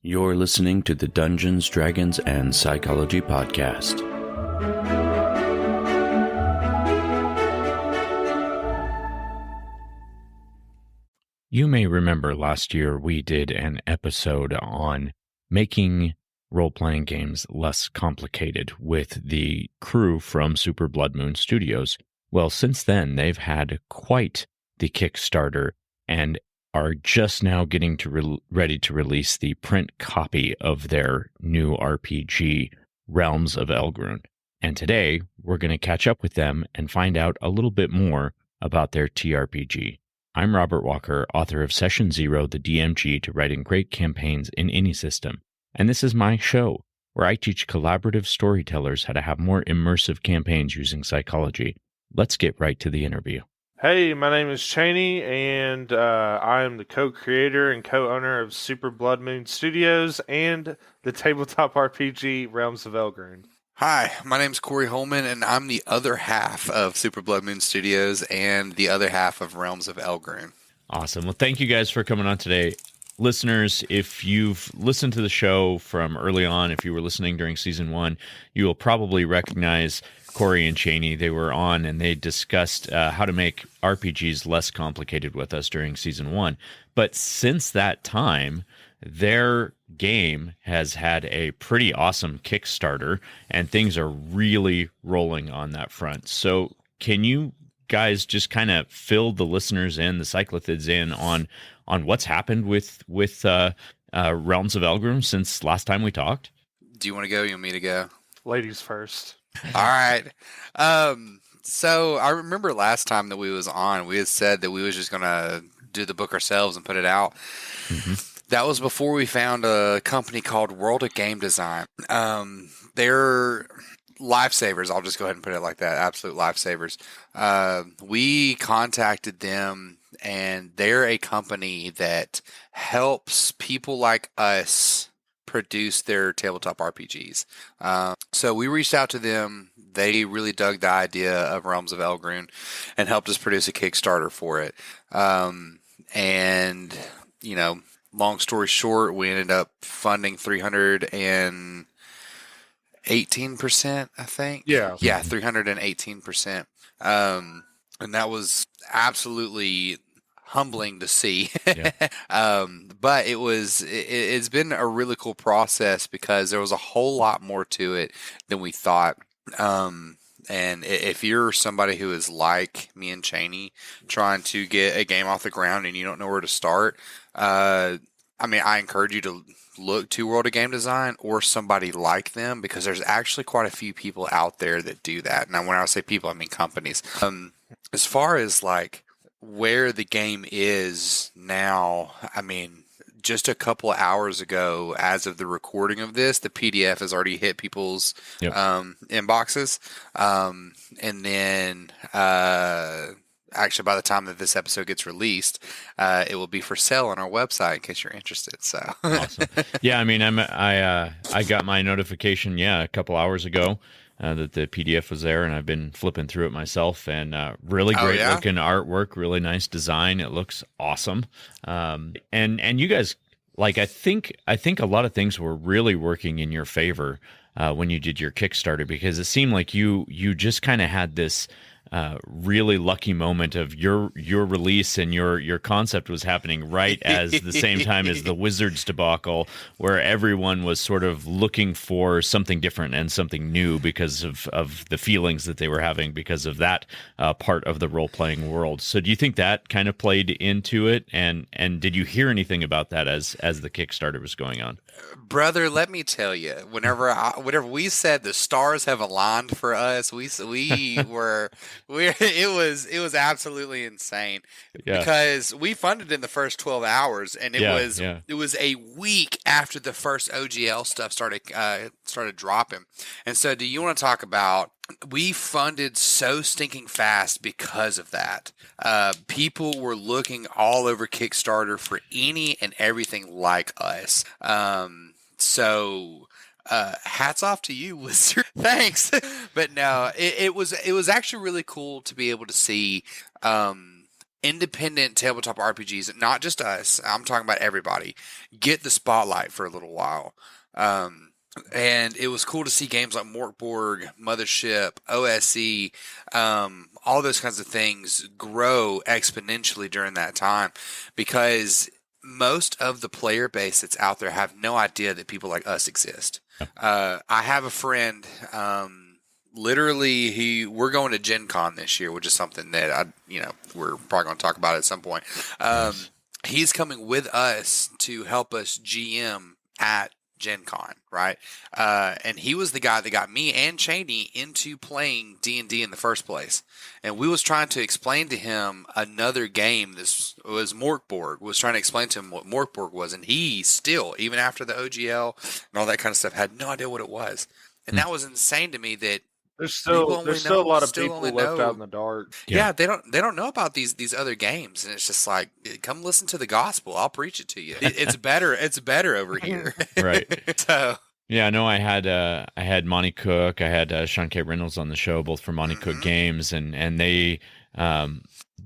You're listening to the Dungeons, Dragons, and Psychology Podcast. You may remember last year we did an episode on making role-playing games less complicated with the crew from Super Blood Moon Studios. Well, since then, they've had quite the Kickstarter and are just now getting ready to release the print copy of their new RPG, Realms of Elghrune. And today, we're going to catch up with them and find out a little bit more about their TRPG. I'm Robert Walker, author of Session Zero, the DMG to writing great campaigns in any system. And this is my show, where I teach collaborative storytellers how to have more immersive campaigns using psychology. Let's get right to the interview. Hey, my name is Chaney, and I am the co-creator and co-owner of Super Blood Moon Studios and the tabletop RPG Realms of Elghrune. Hi, my name's Cory Holman, and I'm the other half of Super Blood Moon Studios and the other half of Realms of Elghrune. Awesome. Well, thank you guys for coming on today. Listeners, if you've listened to the show from early on, if you were listening during season 1, you will probably recognize Cory and Chaney. They were on and they discussed how to make RPGs less complicated with us during season 1. But since that time, their game has had a pretty awesome Kickstarter and things are really rolling on that front. So can you guys just kind of fill the listeners in, the cyclothids in on what's happened with Realms of Elghrune since last time we talked? Do you want to go? You want me to go? Ladies first. All right. So I remember last time that we was on, we had said that we was just going to do the book ourselves and put it out. Mm-hmm. That was before we found a company called World of Game Design. They're lifesavers. I'll just go ahead and put it like that. Absolute lifesavers. We contacted them, and they're a company that helps people like us produce their tabletop RPGs. So we reached out to them. They really dug the idea of Realms of Elghrune and helped us produce a Kickstarter for it. And, you know, long story short, we ended up funding 318%, I think. Yeah. Yeah, 318%. And that was absolutely humbling to see. Yeah. But it's been a really cool process because there was a whole lot more to it than we thought. And if you're somebody who is like me and Chaney, trying to get a game off the ground and you don't know where to start, I encourage you to look to World of Game Design or somebody like them, because there's actually quite a few people out there that do that. Now, when I say people, I mean companies. As far as like where the game is now, just a couple of hours ago, as of the recording of this, the PDF has already hit people's inboxes. And then actually, by the time that this episode gets released, it will be for sale on our website in case you're interested. So awesome. Yeah, I got my notification a couple hours ago that the PDF was there, and I've been flipping through it myself, and really great looking artwork, really nice design. It looks awesome. And you guys, like, I think a lot of things were really working in your favor when you did your Kickstarter, because it seemed like you just kind of had this really lucky moment of your release, and your concept was happening right as the same time as the Wizards debacle, where everyone was sort of looking for something different and something new because of the feelings that they were having because of that part of the role-playing world. So do you think that kind of played into it? And did you hear anything about that as the Kickstarter was going on? Brother, let me tell you, whenever we said the stars have aligned for us, it was absolutely insane. Because we funded in the first 12 hours, and it was a week after the first OGL stuff started dropping. And so, do you want to talk about, we funded so stinking fast because of that. People were looking all over Kickstarter for any and everything like us. So hats off to you, Wizard. Thanks. But no, it was actually really cool to be able to see independent tabletop RPGs, not just us, I'm talking about everybody, get the spotlight for a little while. And it was cool to see games like Morkborg, Mothership, OSE, all those kinds of things grow exponentially during that time, because most of the player base that's out there have no idea that people like us exist. I have a friend, literally, we're going to Gen Con this year, which is something that we're probably going to talk about at some point. Nice. He's coming with us to help us GM at Gen Con, right? And he was the guy that got me and Chaney into playing D&D in the first place. And we was trying to explain to him another game. This was Morkborg. Was trying to explain to him what Morkborg was, and he still, even after the OGL and all that kind of stuff, had no idea what it was. And that was insane to me that there's still a lot of people left out in the dark. Yeah, they don't know about these other games, and it's just like, come listen to the gospel. I'll preach it to you. It's better. It's better over here. Right. So yeah, no, I had Monty Cook, I had Sean K. Reynolds on the show, both from Monty Cook Games, and they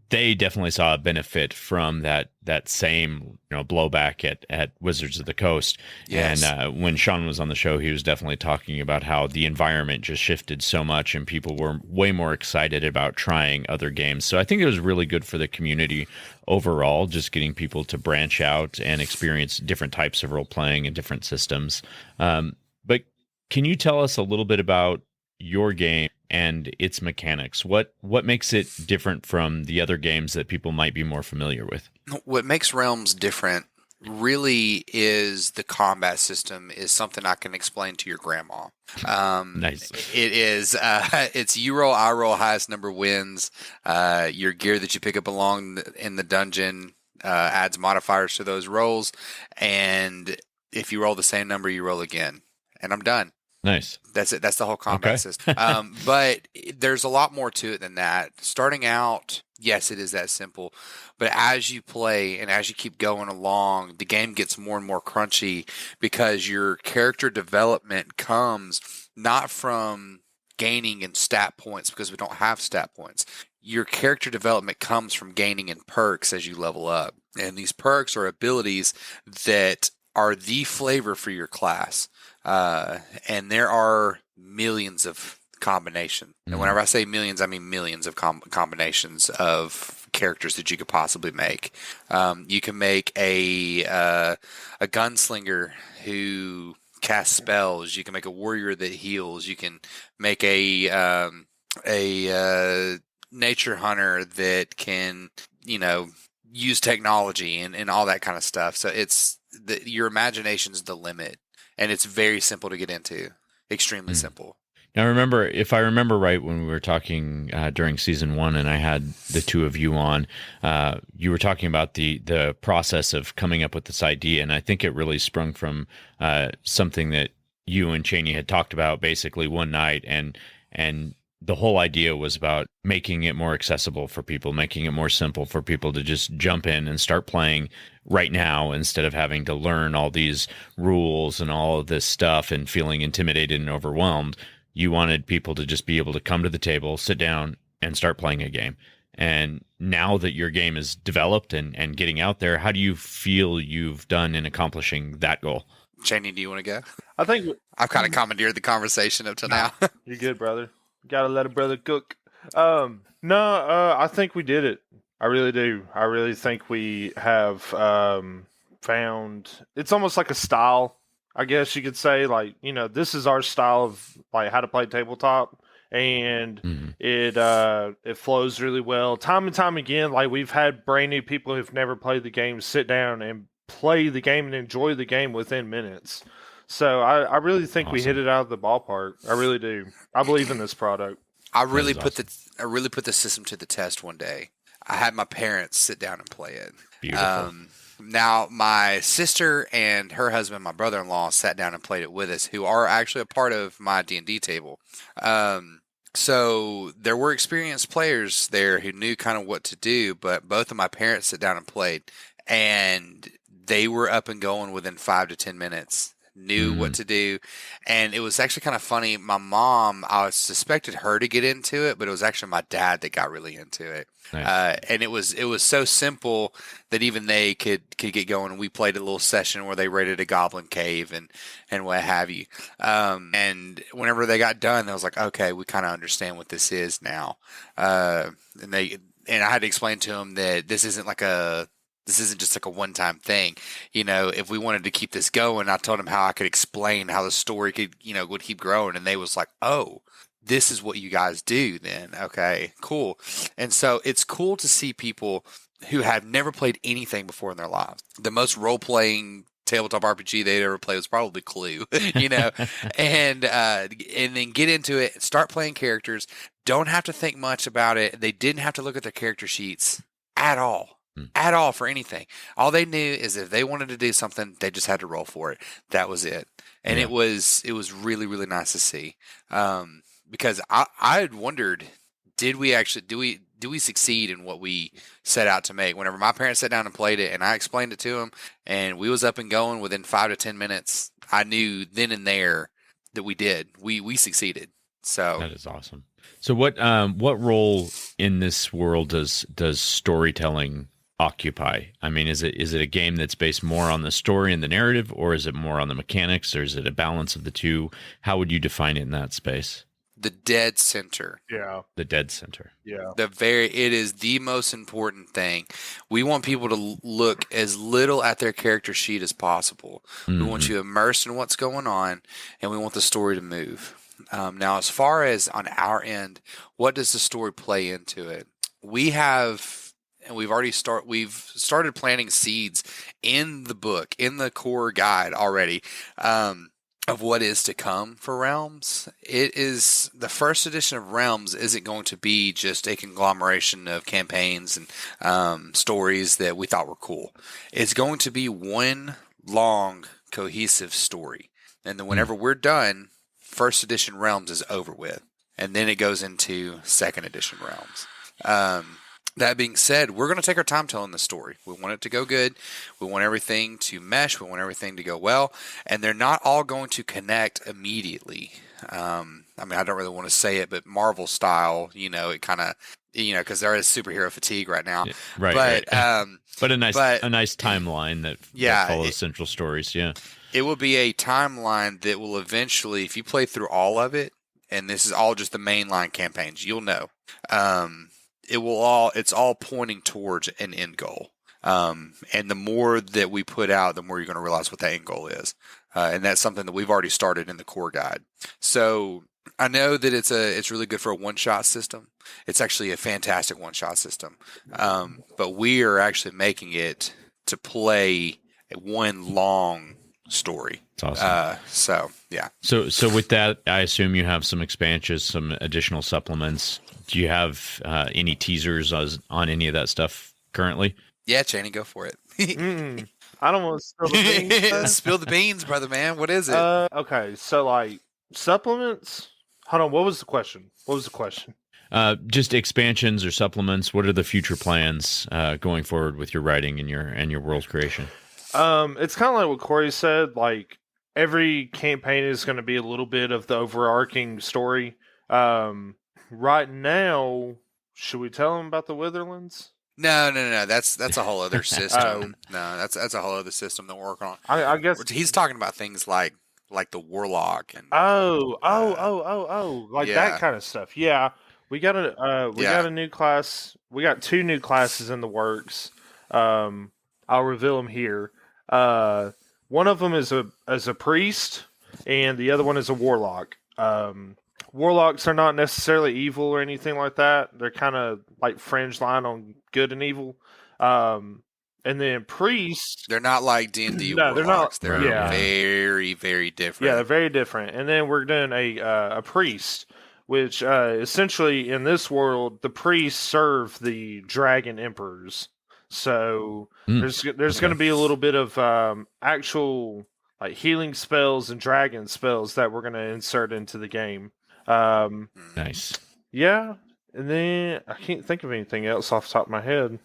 definitely saw a benefit from that same blowback at Wizards of the Coast. Yes. And when Sean was on the show, he was definitely talking about how the environment just shifted so much and people were way more excited about trying other games. So I think it was really good for the community overall, just getting people to branch out and experience different types of role playing and different systems. But can you tell us a little bit about your game and its mechanics? What makes it different from the other games that people might be more familiar with? What makes Realms different really is the combat system is something I can explain to your grandma. Nice. It is it's you roll, I roll, highest number wins. Your gear that you pick up along in the dungeon adds modifiers to those rolls, and if you roll the same number, you roll again, and I'm done. Nice. That's it. That's the whole combat system. But there's a lot more to it than that. Starting out, yes, it is that simple. But as you play and as you keep going along, the game gets more and more crunchy because your character development comes not from gaining in stat points, because we don't have stat points. Your character development comes from gaining in perks as you level up. And these perks are abilities that are the flavor for your class. And there are millions of combinations. And whenever I say millions, I mean millions of combinations of characters that you could possibly make. You can make a gunslinger who casts spells. You can make a warrior that heals. You can make a nature hunter that can, use technology and all that kind of stuff. So your imagination's the limit. And it's very simple to get into. Extremely simple. Now, if I remember right, when we were talking during season 1 and I had the two of you on, you were talking about the process of coming up with this idea. And I think it really sprung from something that you and Chaney had talked about basically one night. And the whole idea was about making it more accessible for people, making it more simple for people to just jump in and start playing right now instead of having to learn all these rules and all of this stuff and feeling intimidated and overwhelmed. You wanted people to just be able to come to the table, sit down, and start playing a game. And now that your game is developed and getting out there, how do you feel you've done in accomplishing that goal? Chaney, do you want to go? I think I've kind of commandeered the conversation up to now. You're good, brother. Gotta let a brother cook. I think we did it. I really do. I really think we have found, it's almost like a style, I guess you could say. Like, this is our style of like how to play tabletop, and it flows really well. Time and time again, like we've had brand new people who've never played the game sit down and play the game and enjoy the game within minutes. So I really think we hit it out of the ballpark. I really do. I believe in this product. I really put the system to the test one day. I had my parents sit down and play it. Beautiful. Now my sister and her husband, my brother-in-law, sat down and played it with us, who are actually a part of my D&D table. So there were experienced players there who knew kind of what to do, but both of my parents sat down and played, and they were up and going within 5 to 10 minutes. knew what to do. And it was actually kind of funny. My mom, I suspected her to get into it, but it was actually my dad that got really into it. Nice. And it was so simple that even they could get going. And we played a little session where they raided a goblin cave and what have you. And whenever they got done, I was like, okay, we kind of understand what this is now. And I had to explain to them that this isn't just like a one-time thing. You know, if we wanted to keep this going, I told them how I could explain how the story could, would keep growing. And they was like, oh, this is what you guys do then. Okay, cool. And so it's cool to see people who have never played anything before in their lives. The most role-playing tabletop RPG they'd ever played was probably Clue, and then get into it, start playing characters, don't have to think much about it. They didn't have to look at their character sheets at all. At all for anything. All they knew is if they wanted to do something, they just had to roll for it. That was it. And it was really, really nice to see. Because I had wondered, do we succeed in what we set out to make? Whenever my parents sat down and played it and I explained it to them and we was up and going within 5 to 10 minutes, I knew then and there that we did. We succeeded. So that is awesome. So what role in this world does storytelling occupy? I mean, is it a game that's based more on the story and the narrative, or is it more on the mechanics, or is it a balance of the two? How would you define it in that space? The dead center. Yeah. The dead center. Yeah. It is the most important thing. We want people to look as little at their character sheet as possible. We want you immersed in what's going on, and we want the story to move. Now, as far as on our end, what does the story play into it? We've started planting seeds in the book, in the core guide already, of what is to come for Realms. It is the first edition of Realms isn't going to be just a conglomeration of campaigns and stories that we thought were cool. It's going to be one long, cohesive story. And then whenever we're done, first edition Realms is over with. And then it goes into second edition Realms. That being said, we're going to take our time telling the story. We want it to go good. We want everything to mesh. We want everything to go well. And they're not all going to connect immediately. I don't really want to say it, but Marvel style, it kind of, because there is superhero fatigue right now. Yeah, right. But a nice timeline that follows central stories. Yeah. It will be a timeline that will eventually, if you play through all of it, and this is all just the mainline campaigns, you'll know. It's all pointing towards an end goal. And the more that we put out, the more you're going to realize what that end goal is. And that's something that we've already started in the core guide. So I know that it's really good for a one-shot system. It's actually a fantastic one-shot system. But we are actually making it to play one long story. That's awesome. So with that, I assume you have some expansions, some additional supplements. Do you have any teasers on any of that stuff currently? Yeah, Chaney, go for it. I don't want to spill the beans. Spill the beans, brother man. What is it? Okay, so like supplements. Hold on. What was the question? Just expansions or supplements. What are the future plans going forward with your writing and your world creation? It's kind of like what Cory said. Like every campaign is going to be a little bit of the overarching story. Right now, should we tell them about the Witherlands? No. That's a whole other system. No, that's a whole other system that we're working on. I guess he's talking about things like the Warlock and that kind of stuff. Yeah, we got a new class. We got 2 new classes in the works. I'll reveal them here. One of them is a priest, and the other one is a warlock. Warlocks are not necessarily evil or anything like that. They're kind of like fringe line on good and evil. And then priests, they're not like D&D no, warlocks. They're not. They're very, very different. Yeah, they're very different. And then we're doing a priest, which essentially in this world, the priests serve the dragon emperors. So there's going to be a little bit of actual like healing spells and dragon spells that we're going to insert into the game. Nice. Yeah, and then I can't think of anything else off the top of my head.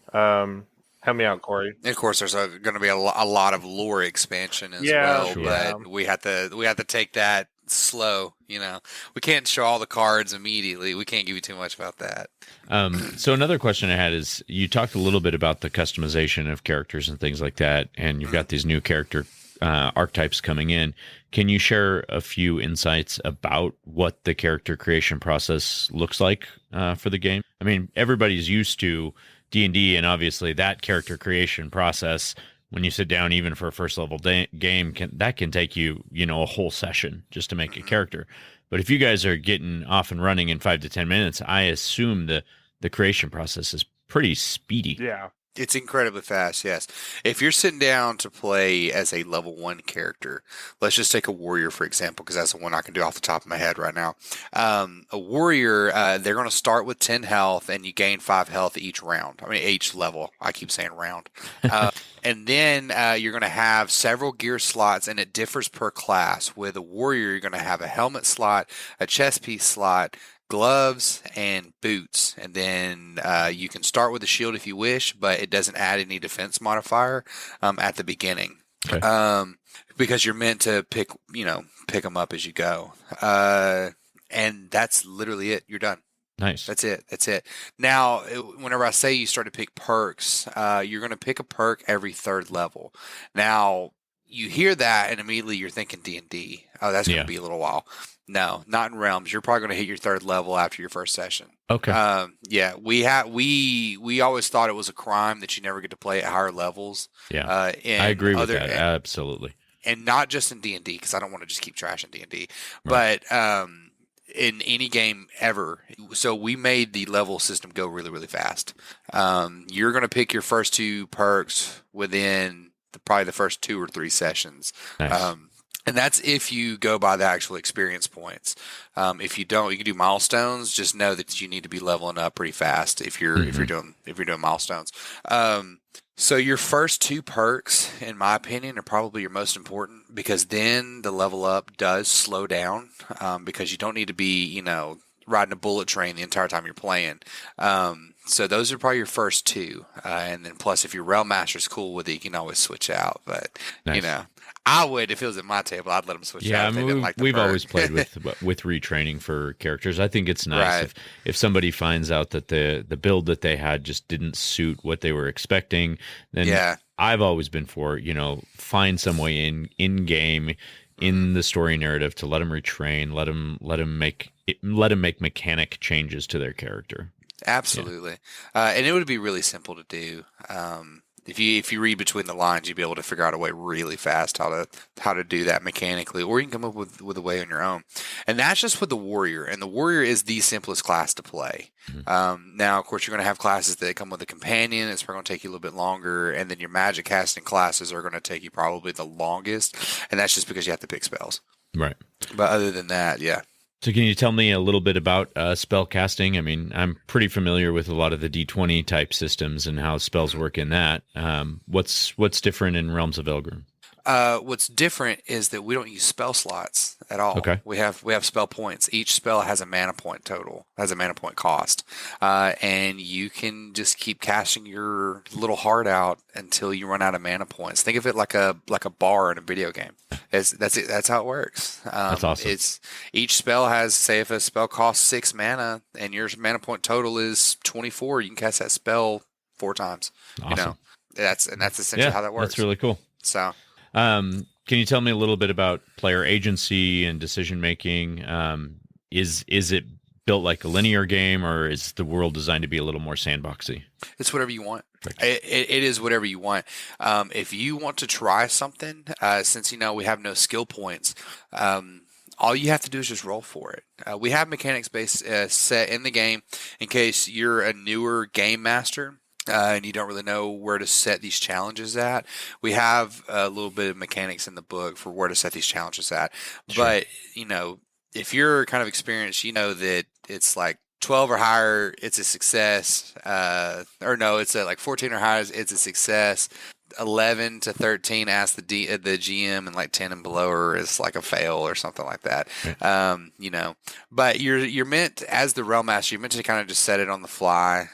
Help me out, Corey. And of course, there's going to be a lot of lore expansion as well, sure. but we have to take that slow. We can't show all the cards immediately. We can't give you too much about that. So another question I had is, you talked a little bit about the customization of characters and things like that, and you've got these new character archetypes coming in. Can you share a few insights about what the character creation process looks like for the game? I mean, everybody's used to D&D, and obviously that character creation process, when you sit down even for a first level game, can take you, a whole session just to make a character. But if you guys are getting off and running in 5 to 10 minutes, I assume the creation process is pretty speedy. Yeah. It's incredibly fast, yes. If you're sitting down to play as a level 1 character, let's just take a warrior, for example, because that's the one I can do off the top of my head right now. A warrior, they're going to start with 10 health, and you gain 5 health each round. I mean, each level. I keep saying round. And then you're going to have several gear slots, and it differs per class. With a warrior, you're going to have a helmet slot, a chest piece slot, gloves, and boots. And then you can start with a shield if you wish, but it doesn't add any defense modifier at the beginning. Okay. Because you're meant to pick them up as you go. And that's literally it. You're done. Nice. That's it. Now, whenever I say you start to pick perks, you're going to pick a perk every 3rd level. Now, you hear that and immediately you're thinking D&D. Oh, that's going to be a little while. No, not in Realms. You're probably going to hit your 3rd level after your first session. Okay. Yeah, we always thought it was a crime that you never get to play at higher levels. Yeah, I agree with that. Absolutely. And not just in D&D, because I don't want to just keep trashing D&D, right. But in any game ever. So we made the level system go really, really fast. You're going to pick your first 2 perks within probably the first 2 or 3 sessions. Nice. And that's if you go by the actual experience points. If you don't, you can do milestones. Just know that you need to be leveling up pretty fast if you're doing milestones. So your first 2 perks, in my opinion, are probably your most important, because then the level up does slow down, because you don't need to be, riding a bullet train the entire time you're playing. So those are probably your first 2. And then plus, if your Realm Master's cool with it, you can always switch out. But, nice. I would, if it was at my table, I'd let them switch out. Yeah, I mean, we've always played with retraining for characters. I think it's nice if somebody finds out that the build that they had just didn't suit what they were expecting. Then I've always been for, find some way in game, in the story narrative, to let them retrain, let them make mechanic changes to their character. Absolutely, and it would be really simple to do. If you read between the lines, you'd be able to figure out a way really fast how to do that mechanically, or you can come up with a way on your own. And that's just with the warrior, and the warrior is the simplest class to play. Now, of course, you're going to have classes that come with a companion. It's probably going to take you a little bit longer, and then your magic casting classes are going to take you probably the longest, and that's just because you have to pick spells. Right. But other than that, yeah. So can you tell me a little bit about spell casting? I mean, I'm pretty familiar with a lot of the D20 type systems and how spells work in that. What's different in Realms of Elghrune? What's different is that we don't use spell slots at all. Okay. We have spell points. Each spell has a mana point total, has a mana point cost. And you can just keep casting your little heart out until you run out of mana points. Think of it like a bar in a video game. That's it. That's how it works. That's awesome. Each spell has, say if a spell costs 6 mana and your mana point total is 24, you can cast that spell 4 times. Awesome. That's essentially how that works. That's really cool. So can you tell me a little bit about player agency and decision making? Is it built like a linear game, or is the world designed to be a little more sandboxy? It's whatever you want. It is whatever you want. If you want to try something, since we have no skill points, all you have to do is just roll for it. We have mechanics based set in the game in case you're a newer game master. And you don't really know where to set these challenges at. We have a little bit of mechanics in the book for where to set these challenges at. Sure. But, if you're kind of experienced, you know that it's like 12 or higher, it's a success. It's like 14 or higher, it's a success. 11 to 13, ask the GM, and like 10 and below is like a fail or something like that. Right. But you're meant, as the Realm Master, you're meant to kind of just set it on the fly.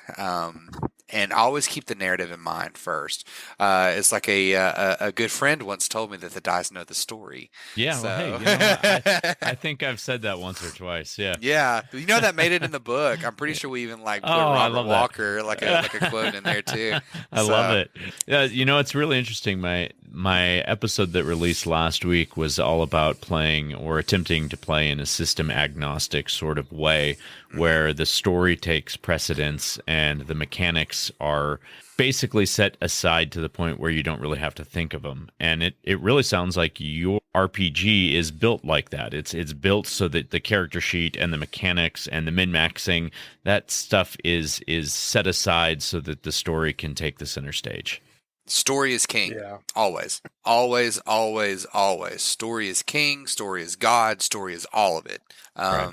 and always keep the narrative in mind first. It's like a good friend once told me that the dice know the story. Yeah, so. Well, hey, I think I've said that once or twice. Yeah. Yeah, that made it in the book. I'm pretty sure we even put Robert Walker like a quote in there too. I love it. Yeah, it's really interesting. My episode that released last week was all about playing or attempting to play in a system agnostic sort of way, where the story takes precedence and the mechanics are basically set aside to the point where you don't really have to think of them. And it really sounds like your RPG is built like that. It's built so that the character sheet and the mechanics and the min-maxing, that stuff is set aside so that the story can take the center stage. Story is king. Yeah. Always. Always, always, always. Story is king. Story is God. Story is all of it. Right.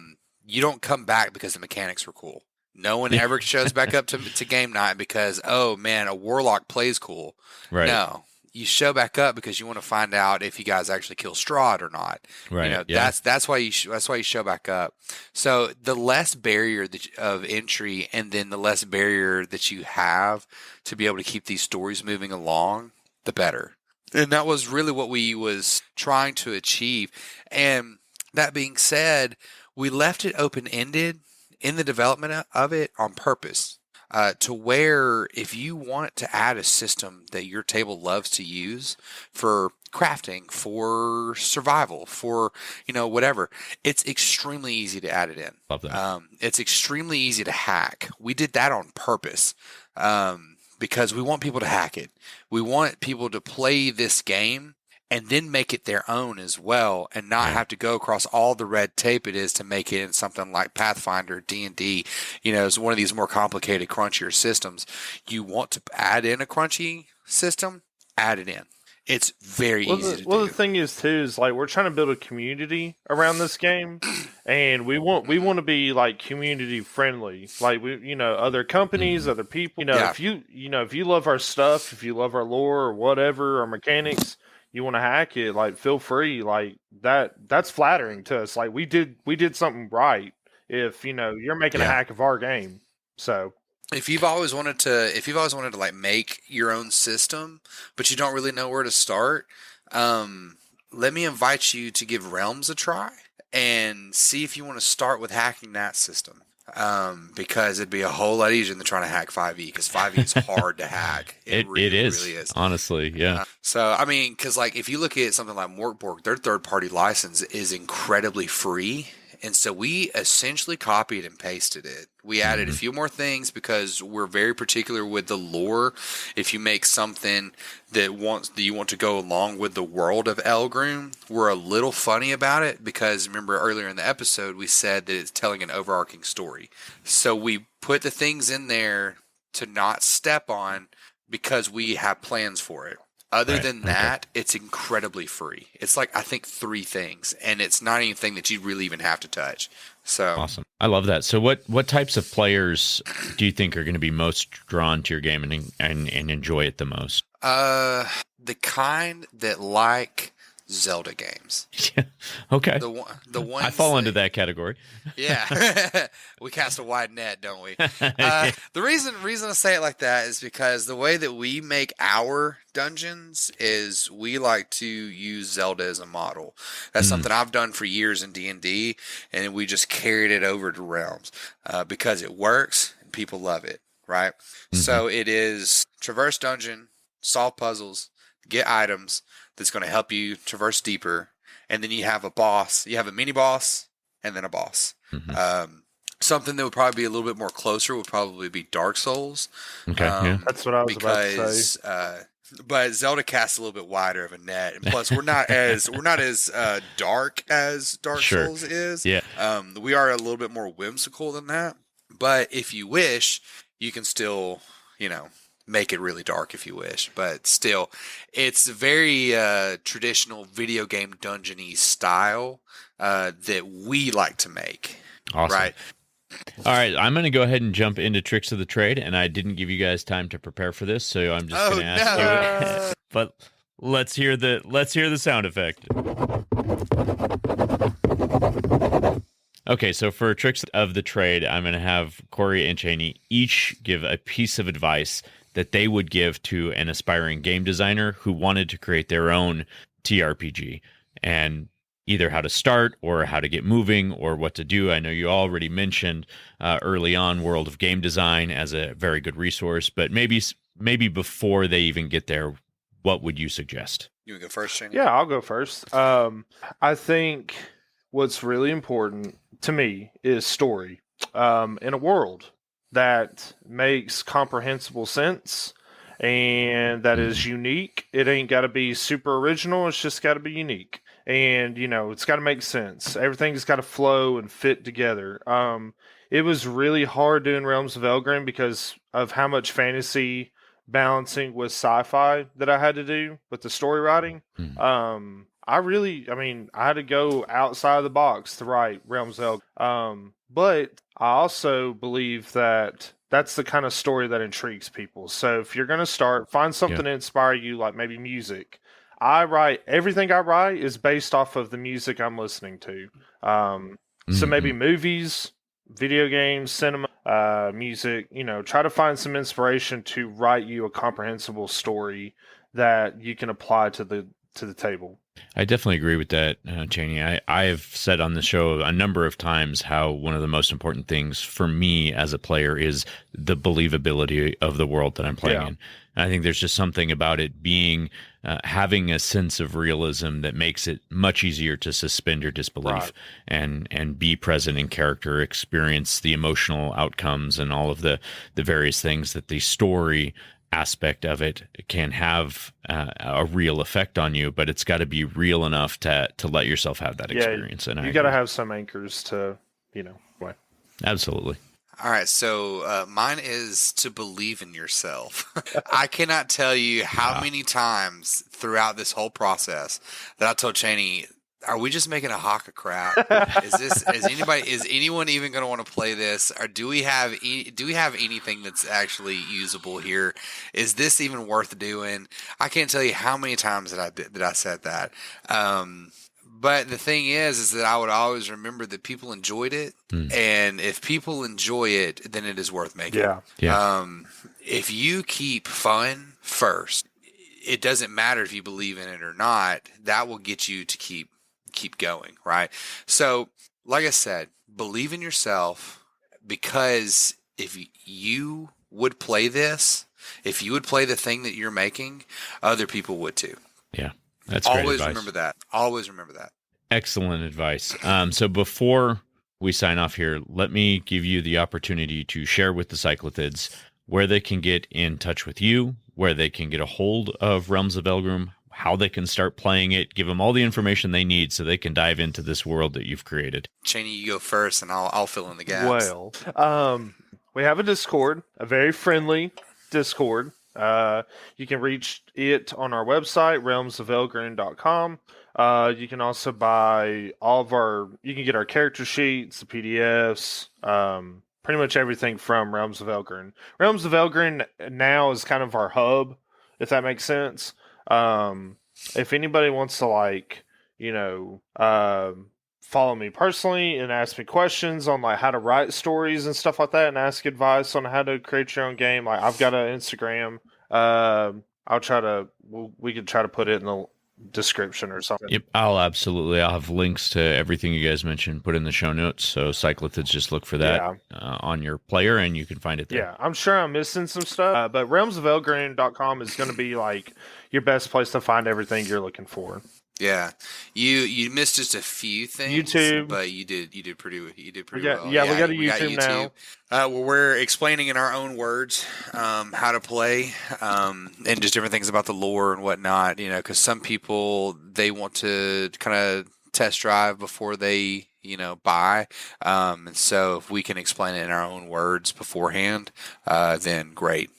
You don't come back because the mechanics were cool. No one ever shows back up to game night because, oh man, a warlock plays cool. Right. No, you show back up because you want to find out if you guys actually kill Strahd or not. Right. That's why you show back up. So the less barrier of entry, and then the less barrier that you have to be able to keep these stories moving along, the better. And that was really what we was trying to achieve. And that being said, we left it open-ended in the development of it on purpose, to where if you want to add a system that your table loves to use for crafting, for survival, for whatever, it's extremely easy to add it in. Love that. It's extremely easy to hack. We did that on purpose, because we want people to hack it. We want people to play this game and then make it their own as well, and not have to go across all the red tape it is to make it in something like Pathfinder, D&D. It's one of these more complicated, crunchier systems. You want to add in a crunchy system, add it in. It's very easy to do. Well, the thing is, too, is like we're trying to build a community around this game, and we want to be like community friendly. Like other companies, other people. If you love our stuff, if you love our lore or whatever, our mechanics, you want to hack it, like feel free. Like that's flattering to us. Like we did something right. If you're making a hack of our game, so. If you've always wanted to like make your own system, but you don't really know where to start, let me invite you to give Realms a try and see if you want to start with hacking that system. Because it'd be a whole lot easier than trying to hack 5e, because 5e is hard to hack. It really is, honestly, yeah. So, I mean, because like if you look at something like Morkborg, their third-party license is incredibly free. And so we essentially copied and pasted it. We added a few more things because we're very particular with the lore. If you make something that you want to go along with the world of Elghrune, we're a little funny about it because remember earlier in the episode we said that it's telling an overarching story. So we put the things in there to not step on because we have plans for it. Other than that, it's incredibly free. It's like, I think 3 things, and it's not anything that you really even have to touch. So awesome. I love that. So what types of players do you think are going to be most drawn to your game and enjoy it the most? The kind that like Zelda games. Yeah. Okay. The ones I fall into that category. Yeah. We cast a wide net, don't we? The reason I say it like that is because the way that we make our dungeons is we like to use Zelda as a model. That's something I've done for years in D&D, and we just carried it over to Realms because it works and people love it, right? So it is traverse dungeon, solve puzzles, get items that's going to help you traverse deeper, and then you have a boss. You have a mini boss, and then a boss. Something that would probably be a little bit more closer would probably be Dark Souls. Okay, that's what I was about to say. But Zelda casts a little bit wider of a net, and plus we're not as dark as Dark Souls is. Yeah, we are a little bit more whimsical than that. But if you wish, you can still, make it really dark if you wish, but still, it's very traditional video game dungeon-y style that we like to make. Awesome. Right? All right, I'm going to go ahead and jump into Tricks of the Trade, and I didn't give you guys time to prepare for this, so I'm just going to ask you. But let's hear the sound effect. Okay, so for tricks of the trade, I'm going to have Cory and Chaney each give a piece of advice that they would give to an aspiring game designer who wanted to create their own TRPG, and either how to start or how to get moving or what to do. I know you already mentioned early on World of Game Design as a very good resource, but maybe before they even get there, what would you suggest? You want to go first, Chaney? Yeah, I'll go first. I think what's really important to me is story. In a world that makes comprehensible sense and that is unique, it ain't got to be super original. It's just got to be unique. And, it's got to make sense. Everything's got to flow and fit together. It was really hard doing Realms of Elghrune because of how much fantasy balancing with sci-fi that I had to do with the story writing. I had to go outside the box to write Realms of Elghrune. But I also believe that that's the kind of story that intrigues people. So if you're going to find something to inspire you, like maybe music. Everything I write is based off of the music I'm listening to. So maybe movies, video games, cinema, music, try to find some inspiration to write you a comprehensible story that you can apply to the table. I definitely agree with that, Chaney. I have said on the show a number of times how one of the most important things for me as a player is the believability of the world that I'm playing in. And I think there's just something about it being having a sense of realism that makes it much easier to suspend your disbelief and be present in character, experience the emotional outcomes and all of the various things that the story aspect of it can have a real effect on you, but it's got to be real enough to let yourself have that experience. And you got to have some anchors to, what? Absolutely. All right, so mine is to believe in yourself. I cannot tell you how many times throughout this whole process that I told Chaney, are we just making a hawk of crap? Is anyone even going to want to play this? Or do we have anything that's actually usable here? Is this even worth doing? I can't tell you how many times that I said that. But the thing is that I would always remember that people enjoyed it, and if people enjoy it, then it is worth making. Yeah. If you keep fun first, it doesn't matter if you believe in it or not. That will get you to keep going, right? So, like I said, believe in yourself, because if you would play this, if you would play the thing that you're making, other people would too. Yeah. That's great Always advice. remember that. Always remember that. Excellent advice. So before we sign off here, let me give you the opportunity to share with the cyclothids where they can get in touch with you, where they can get a hold of Realms of Elghrune, how they can start playing it, give them all the information they need so they can dive into this world that you've created. Chaney, you go first, and I'll fill in the gaps. Well, we have a Discord, a very friendly Discord. You can reach it on our website, realmsofελghrune.com. You can also buy you can get our character sheets, the PDFs, pretty much everything from Realms of Elghrune. Realms of Elghrune now is kind of our hub, if that makes sense. If anybody wants to follow me personally and ask me questions on how to write stories and stuff like that, and ask advice on how to create your own game, I've got an Instagram. We could try to put it in the description or something. Yep, I'll have links to everything you guys mentioned put in the show notes, so cyclothids just look for that on your player and you can find it there. Yeah, I'm sure I'm missing some stuff, but realmsofελghrune.com is going to be your best place to find everything you're looking for. Yeah, you missed just a few things. YouTube, but you did pretty well. Yeah, we got a YouTube now. Well, we're explaining in our own words how to play and just different things about the lore and whatnot. Because some people, they want to kind of test drive before they buy. And so if we can explain it in our own words beforehand, then great.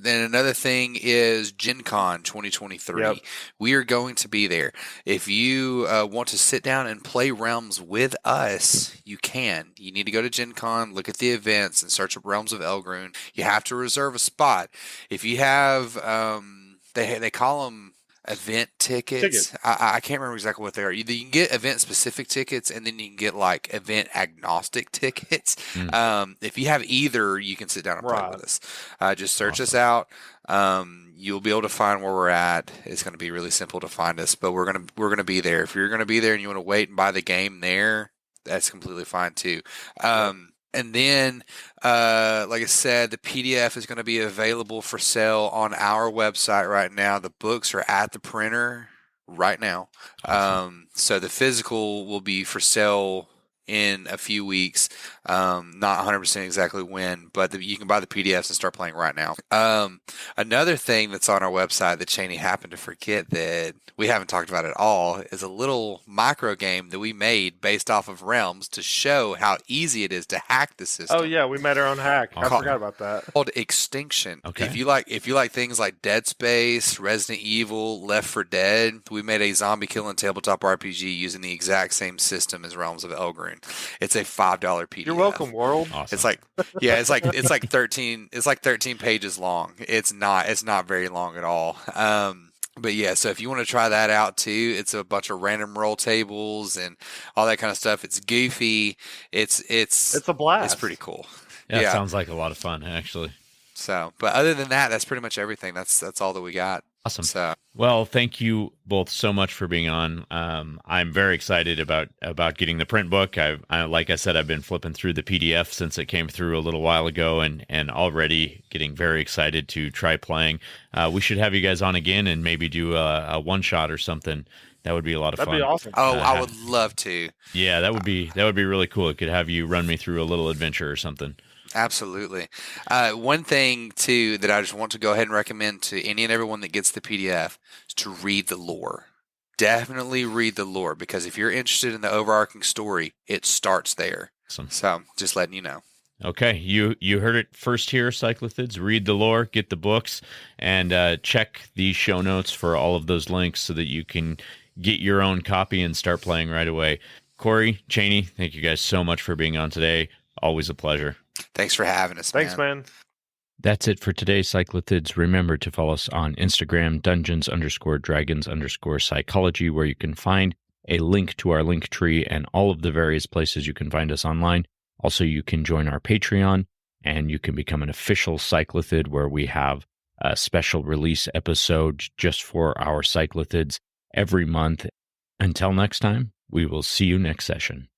Then another thing is Gen Con 2023. Yep. We are going to be there. If you want to sit down and play Realms with us, you can. You need to go to Gen Con, look at the events, and search up Realms of Elghrune. You have to reserve a spot. If you have, they call them event tickets. I can't remember exactly what they are. You can get event specific tickets, and then you can get like event agnostic tickets. If you have either, you can sit down and play with us. Just search us out. You'll be able to find where we're at. It's going to be really simple to find us, but we're gonna be there. If you're going to be there and you want to wait and buy the game there, that's completely fine too. And then, like I said, the PDF is going to be available for sale on our website right now. The books are at the printer right now. Awesome. So the physical will be for sale in a few weeks. Not 100% exactly when, but you can buy the PDFs and start playing right now. Another thing that's on our website that Chaney happened to forget that we haven't talked about at all is a little micro game that we made based off of Realms to show how easy it is to hack the system. Oh yeah, we made our own hack. I forgot about that. Called Extinction. Okay. If you like things like Dead Space, Resident Evil, Left 4 Dead, we made a zombie killing tabletop RPG using the exact same system as Realms of Elghrune. It's a $5 PDF. You're welcome, world. Awesome. It's like 13 pages long. It's not very long at all. But yeah, so if you want to try that out too, it's a bunch of random roll tables and all that kind of stuff. It's goofy. It's a blast. It's pretty cool. Yeah, it sounds like a lot of fun actually. So, but other than that, that's pretty much everything. That's all that we got. Awesome. So, well, thank you both so much for being on. I'm very excited about getting the print book. Like I said, I've been flipping through the PDF since it came through a little while ago, and already getting very excited to try playing. We should have you guys on again and maybe do a one shot or something. That would be a lot of fun. That'd be awesome. Oh, I would love to. Yeah, that would be really cool. It could have you run me through a little adventure or something. Absolutely. One thing, too, that I just want to go ahead and recommend to any and everyone that gets the PDF is to read the lore. Definitely read the lore, because if you're interested in the overarching story, it starts there. Awesome. So just letting you know. Okay, you heard it first here, Cyclothids. Read the lore, get the books, and check the show notes for all of those links so that you can get your own copy and start playing right away. Cory, Chaney, thank you guys so much for being on today. Always a pleasure. Thanks for having us, Thanks, man. That's it for today, Cyclothids. Remember to follow us on Instagram, dungeons_dragons_psychology, where you can find a link to our Linktree and all of the various places you can find us online. Also, you can join our Patreon, and you can become an official Cyclothid, where we have a special release episode just for our Cyclothids every month. Until next time, we will see you next session.